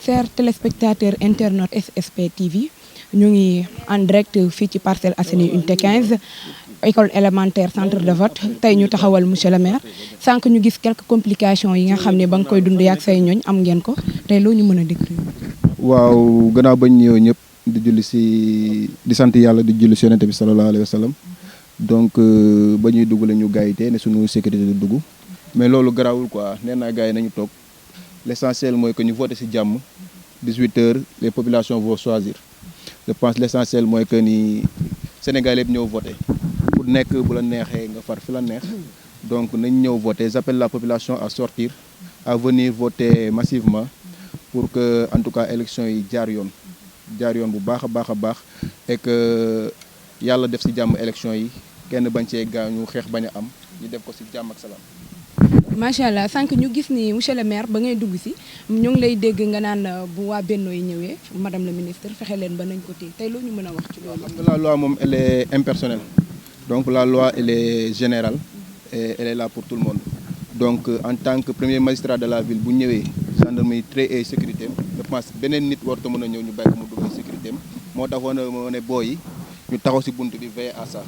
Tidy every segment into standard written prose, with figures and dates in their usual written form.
Chers téléspectateurs internautes SSP TV ñu ngi en direct fii ci Parcelles Assainies unité 15 école élémentaire centre de vote tey ñu taxawal monsieur le maire sànq ñu gis quelques complications yi nga xam ne ba nga koy dund yaag say ñooñ am ngeen ko tey loo ñu mën a décrire. waaw gannaaw bañ ñëw ñëpp di sant yàlla di julli si Yonent bi sallallahu alayhi wa sallam donc ba ñuy dugg la ñu gars yi tey ne suñu sécurité du dugg mais loolu garaawul quoi nee naa gars yi nañu toog l'essentiel mooy que ñu voté si jàmm 18h les populations vont choisir. Je pense l'essentiel mooy que ni Sénégal yëpp ñëw voté pour nekk bu la neexee nga far fi la neex donc nañ ñëw voté j'appelle la population à sortir à venir voter massivement pour que en tout cas élection yi jaar yoon bu baax a baax et que yàlla def ci jàmm élection yi kenn bañ cee gaañu xeex bañ a am ñu def ko ci jàmm ak salaam. macha allah sànq ñu gis ni monsieur le maire ba ngay dugg si ñu ngi lay dégg nga naan bu waa Benno yi ñëwee madame la ministre fexe leen ba nañ ko téye tey loo ñu mën a wax ci loolu. xam nga la loi moom elle est impersonnelle donc la loi elle est générale et elle est là pour tout le monde donc en tant que premier magistrat de la ville bu ñëwee gendarmerie très et sécurité je pense beneen nit warut a mën a ñëw ñu bàyyi ko mu dugg sécurité moo taxoon moo ne booy yi ñu taxaw si bunt bi veiller à ça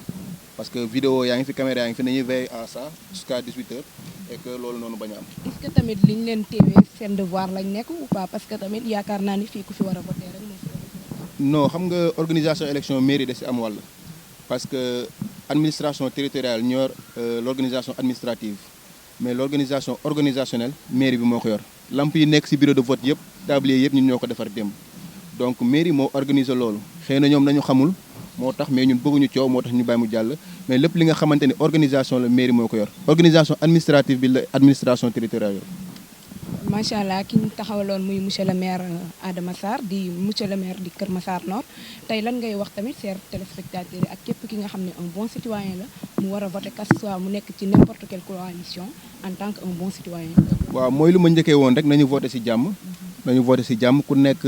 parce que vidéo yaa ngi fi caméra yaa ngi fi nañuy veiller à ça jusqu'à 18h. et que loolu noonu bañ a am. est-ce que tamit li ñu leen téewee seen devoir lañ nekk ou pas parce que tamit yaakaar naa ni fii ku fi war a voter rek non xam nga organisation élection mairie da si am wàll parce que administration territoriale ñor l'organisation administrative mais l'organisation organisationnelle mairie bi moo ko yor lamp yi nekk si bureau de vote yëpp tablier yëpp ñun ñoo ko defar démb donc mairie moo organiser loolu xëy na ñoom nañu xamul moo tax mais ñun bëgguñu coow moo tax ñu bàyyi mu jàll mais lépp li nga xamante ni organisation la mairie moo ko yor organisation administrative bi la administration territoriale yor. macha allah ki ñu taxawaloon muy monsieur le maire Adama Sarr di monsieur le maire di Kër Massar Nord tey lan ngay wax tamit chers téléspectateurs yi ak képp ki nga xam ne un bon citoyen la mu war a voter que ce soit mu nekk ci n'importe quelle coalition en tant que un bon citoyen. waaw mooy lu ma njëkkee woon rek nañu voter ci jàmm. nañu voter ci jàmm ku nekk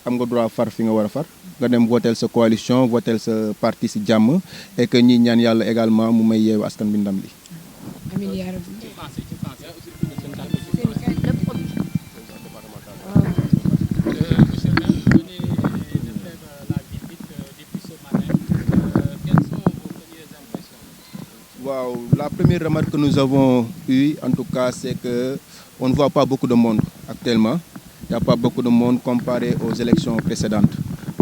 am nga droit far fi nga war a far. nga dem votel sa coalition votel sa parti ci jàmm et que ñi ñaan yàlla également mu may yeewu askan bi ndam li. amiin yaa rabbi. waaw la première remarque que nous avons eue en tout cas c'est que on ne voit pas beaucoup de monde actuellement. Il n'y a pas beaucoup de monde comparé aux élections précédentes.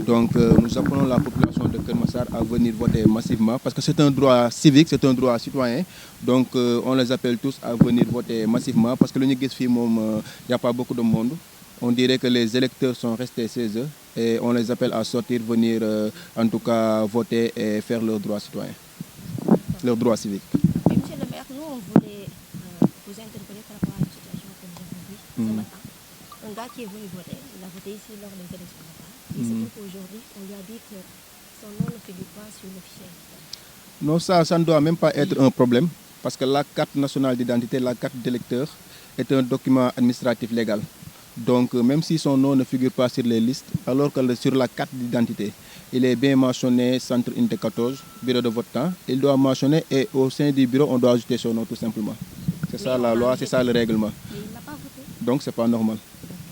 Donc nous appelons la population de Kër Massar à venir voter massivement parce que c'est un droit civique, c'est un droit citoyen. Donc on les appelle tous à venir voter massivement parce que lu ñu gis fii moom il n'y a pas beaucoup de monde. On dirait que les électeurs sont restés chez eux et on les appelle à sortir, venir en tout cas voter et faire leur droit citoyen, leur droit civique. Mais monsieur le maire, nous on voulait vous interpeller par rapport à la situation que nous avons vue ce matin. Un gars qui est venu voter, il a voté ici lors des élections locales. Il se trouve qu'aujourd'hui, on lui a dit que son nom ne figure pas sur le fichier. Non, ça ne doit même pas être un problème parce que la carte nationale d'identité, la carte d'électeur est un document administratif légal. Donc même si son nom ne figure pas sur les listes, alors que sur la carte d'identité, il est bien mentionné centre unité 14, bureau de vote, il doit mentionner et au sein du bureau, on doit ajouter son nom tout simplement. C'est ça la loi, c'est ça le règlement. Mais il n'a pas voté. Donc c'est pas normal.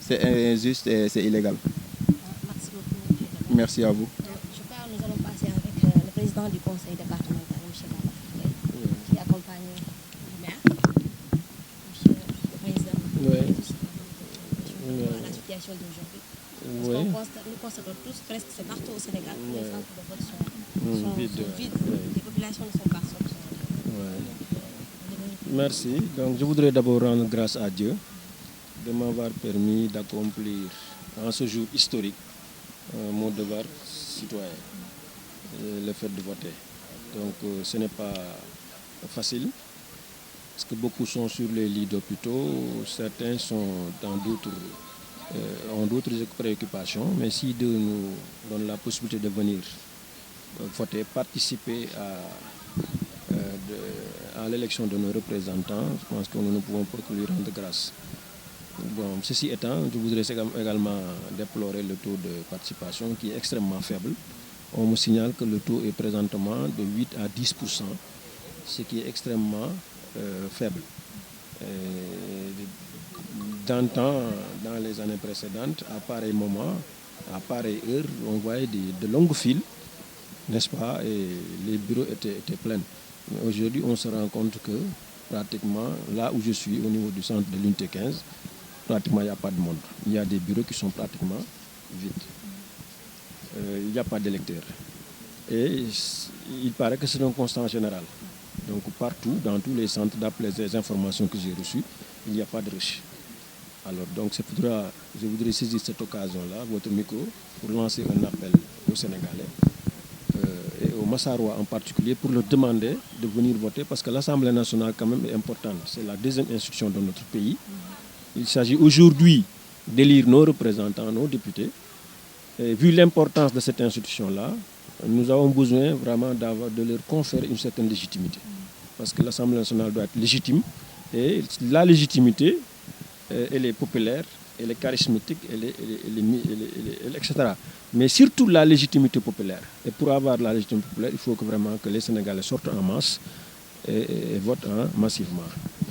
C'est injuste et c'est illégal. Merci beaucoup, monsieur le maire. Merci à vous. Je crois que nous allons passer avec le président du conseil départemental, monsieur Baba, qui accompagne le maire. Monsieur le président, la situation d'aujourd'hui. Parce que nous constatons tous, presque c'est partout au Sénégal, les centres de vote sont vides. Les populations ne sont pas sorties. Merci. Donc je voudrais d'abord rendre grâce à Dieu de m'avoir permis d'accomplir en ce jour historique mon devoir citoyen, le fait de voter. Donc ce n'est pas facile parce que beaucoup sont sur les lits d'hôpitaux, certains sont dans ont d'autres préoccupations, mais si Dieu nous donne la possibilité de venir voter, participer à l'élection de nos représentants, je pense que nous ne pouvons pas que lui rendre grâce. Bon, ceci étant, je voudrais également déplorer le taux de participation qui est extrêmement faible. On me signale que le taux est présentement de 8 à 10%, ce qui est extrêmement faible. d'antan, dans les années précédentes, à pareil moment, à pareille heure, on voyait de longues files, n'est-ce pas, et les bureaux étaient pleins. Mais aujourd'hui, on se rend compte que pratiquement, là où je suis, au niveau du centre de l'unité 15, pratiquement il n'y a pas de monde. Il y a des bureaux qui sont pratiquement vides. Il n'y a pas d'électeurs. Et il paraît que c'est un constat général. Donc partout, dans tous les centres, d'après les informations que j'ai reçues, il n'y a pas de rush. Alors donc je voudrais saisir cette occasion-là, votre micro, pour lancer un appel aux Sénégalais et aux Massarois en particulier pour leur demander de venir voter parce que l'Assemblée nationale quand même est importante. C'est la deuxième institution de notre pays. Il s'agit aujourd'hui d'élire nos représentants, nos députés. Et vu l'importance de cette institution-là, nous avons besoin vraiment de leur conférer une certaine légitimité. Parce que l'Assemblée nationale doit être légitime. Et la légitimité, elle est populaire, elle est charismatique, elle est etc. Mais surtout la légitimité populaire. Et pour avoir la légitimité populaire, il faut que vraiment que les Sénégalais sortent en masse et votent massivement.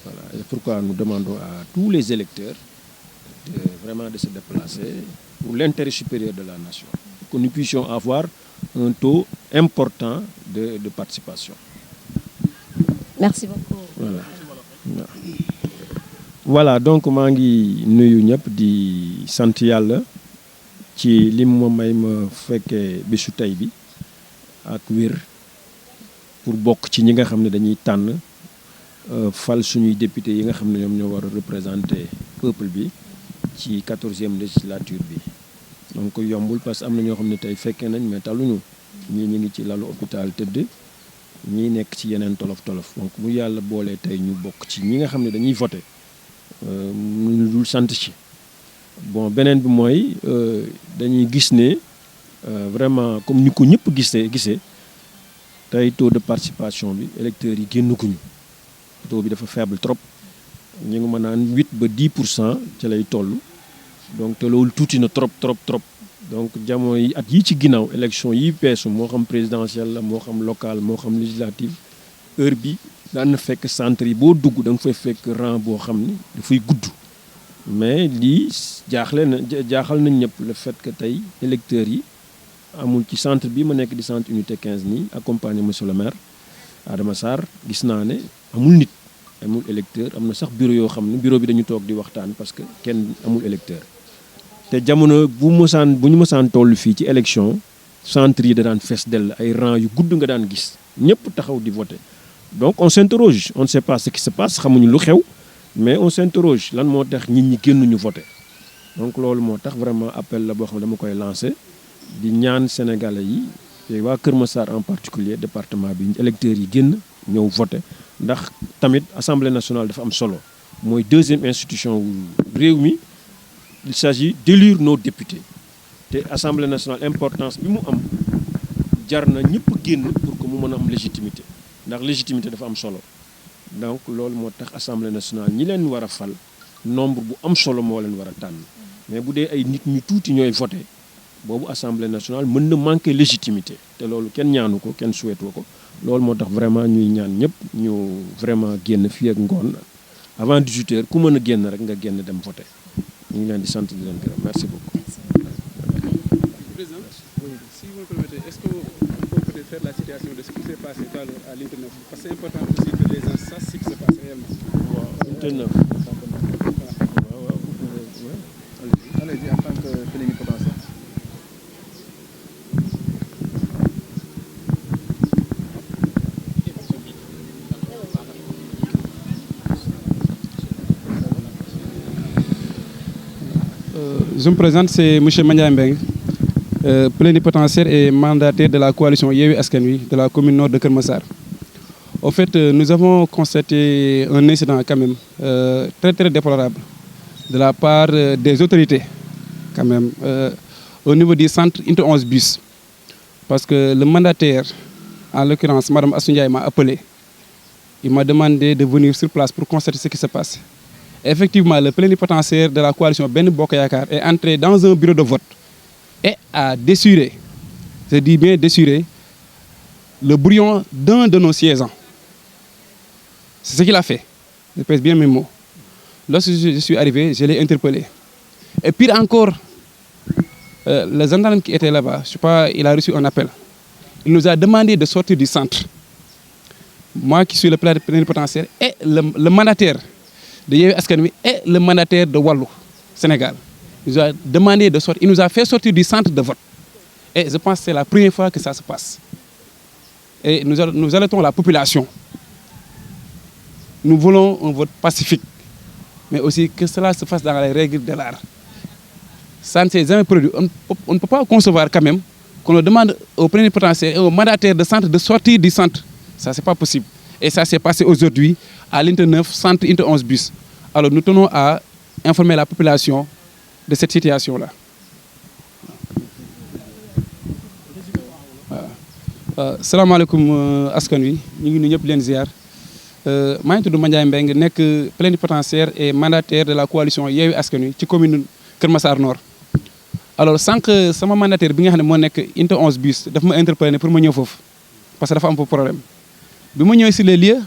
Voilà. Et pourquoi nous demandons à tous les électeurs vraiment de se déplacer pour l'intérêt supérieur de la nation. Que nous puissions avoir un taux important de participation. Merci beaucoup. Voilà. Voilà, donc maa ngi nuyu ñëpp di sant yàlla ci lim ma may ma fekkee bésu tey bi ak wér pour bokk ci ñi nga xam ne dañuy tànn fal suñuy député yi nga xam ne ñoom ñoo war a représenter peuple bi ci 14e législature bi. donc yombul parce que am na ñoo xam ne tey fekkee nañ mais taluñu ñii ñu ngi ci lalu hôpital tëdd ñii nekk ci yeneen tolof-tolof donc bu yàlla boolee tey ñu bokk ci ñi nga xam ne dañuy voter ñu dul sant ci bon beneen bi mooy dañuy gis ne vraiment comme ni ko ñëpp gisee tey taux de participation bi électeurs yi génnaguñu taux bi dafa faible trop ñu ngi mën a 8 ba 10% ci lay toll donc te loolu tuuti na trop donc jamono yi at yi ci ginnaaw élection yi peesu moo xam présidentielle la moo xam local moo xam législative heure bi daan na fekk centre yi boo dugg da nga fay fekk rang boo xam ni dafay gudd mais lii jaaxal nañ ñëpp le fait que tey électeurs yi amul ci centre bi ma nekk di centre unité 15 nii accompagné monsieur le maire Adama Sarr gis naa ne amul nit amul électeur am na sax bureau yoo xam ne bureau bi dañu toog di waxtaan parce que kenn amul électeur te jamono bu ñu mësaan toll fii ci élection centre yi da daan fees dell ay rang yu gudd nga daan gis ñëpp taxaw di voter donc on s'interroge on ne sait pas ce qui se passe xamuñu lu xew mais on s'interroge lan moo tax nit ñi génnuñu voter donc loolu moo tax vraiment appel la boo xam ne dama koy lancer di ñaan sénégalais yi te waa Kër Massar en particulier département bi électeurs yi génn ñëw voter ndax tamit assemblée nationale dafa am solo mooy deuxième institution réew mi il s'agit d'élire nos députés te assemblée nationale importance bi mu am jar na ñëpp génn pour que mu mën a am légitimité ndax légitimité dafa am solo donc loolu moo tax assemblée nationale ñi leen war a fal nombre bu am solo moo leen war a tànn mais bu dee ay nit ñu tuuti ñooy voté boobu assemblée nationale mën na manquer légitimité te loolu kenn ñaanu ko kenn souhaité ko loolu moo tax vraiment ñuy ñaan ñëpp ñu vraiment génn fii ak ngoon avant 18 heures ku mën a génn rek nga génn dem voté ñu ngi leen di sant di leen gërëm merci beaucoup. Président, si vous me permettez, est-ce qu'on peut peut-être faire la situation de ce qui s'est passé tout à l'heure à l'unité 9 parce que c'est important aussi que les gens sachent ce qui se passe réellement. waaw unité 9. waaw allez-y en tant que plénipotentiaire. Je me présente, c'est M. Mandiaye Mbengue, plénipotentiaire et mandataire de la coalition Yewwi Askan Wi de la commune nord de Keur Massar. Au fait, nous avons constaté un incident quand même très très déplorable de la part des autorités quand même au niveau du centre Unité 11 bus. Parce que le mandataire, en l'occurrence Mme Assou Ndiaye, m'a appelé. Il m'a demandé de venir sur place pour constater ce qui se passe. Effectivement, le plénipotentiaire de la coalition Ben Bokk Yakaar est entré dans un bureau de vote et a déchiré, je dis bien déchiré, le brouillon d'un de nos siégeants. C'est ce qu'il a fait. Je pèse bien mes mots. Lorsque je suis arrivé, je l'ai interpellé. Et pire encore, le gendarme qui était là-bas, je sais pas, il a reçu un appel. Il nous a demandé de sortir du centre. Moi qui suis le plénipotentiaire et le mandataire de Yewwi Askan Wi et le mandataire de Wallu Sénégal. Il nous a demandé de sortir. Il nous a fait sortir du centre de vote. Et je pense que c'est la première fois que ça se passe. Et nous alertons la population. Nous voulons un vote pacifique, mais aussi que cela se fasse dans les règles de l'art. Ça ne s'est jamais produit. On ne peut pas concevoir quand même qu'on demande au plénipotentiaire et au mandataire de centre de sortir du centre. Ça, c'est pas possible. Et ça s'est passé aujourd'hui à l'Inter 9, centre Inter 11 bus. Alors nous tenons à informer la population de cette situation-là. Salaamaaleykum askan wi ñu ngi nuyu ñëpp leen ziar maa ngi tudd Mandiaye Mbengue nekk plénipotentiaire et mandataire de la coalition Yewwi Askan Wi ci commune Kër Massar Nord. Alors sànq sama mandataire bi nga xam ne moo nekk Inter 11 bus daf ma interpellé pour ma ñëw foofu parce que dafa am foofu problème bi ma ñëwee sur les lieux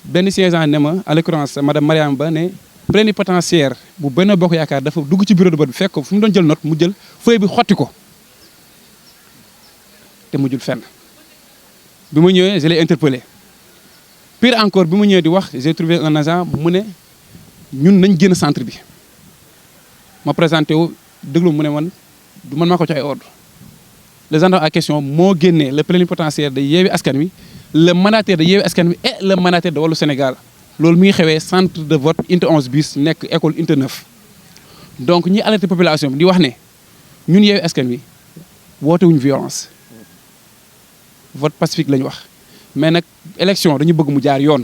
benn siégeant ne ma en l'occurrence madame Mariam Ba ne plénipotentiaire bu Benno Bokk Yaakaar dafa dugg ci bureau de vote bi fekk ko fu mu doon jël note mu jël feuille bi xotti ko te mujjul fenn bi ma ñëwee je l'ai interpellé pire encore bi ma ñëwee di wax j'ai trouvé un agent mu ne ñun nañ génn centre bi ma présenté wu déglu mu ne man du man maa ko jox ay ordre le gendarme en question moo génnee le plénipotentiaire de Yewwi Askan Wi le mandataire de Yewwi Askan Wi et le mandataire de Wallu Sénégal loolu mi ngi xewee centre de vote Inter 11 bis nekk école Inter 9 donc ñi alerté population bi di wax ne ñun Yewwi Askan Wi woote wuñu violence vote pacifique la ñu wax mais nag élection dañu bëgg mu jaar yoon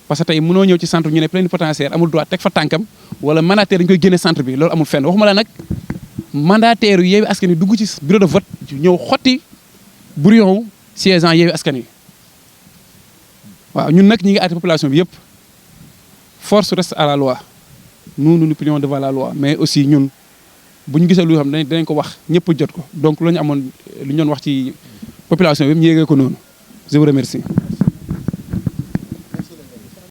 parce que tey mënoo ñëw ci centre ñu ne plénipotentiaire amul droit teg fa tànkam wala mandataire dañu koy génne centre bi loolu amul fenn waxuma la nag mandataire yu Yewwi Askan Wi dugg ci bureau de vote ñëw xotti brouillon siégeant Yewwi Askan Wi waaw ñun nag ñi ngi arrêté population bi yëpp force reste à la loi nous plions devant la loi mais aussi ñun bu ñu gisee lu xam ne dinañ ko wax ñëpp jot ko donc loolu ñu amoon lu ñu doon wax ci population bi ñu yéegee ko noonu je vous remercie.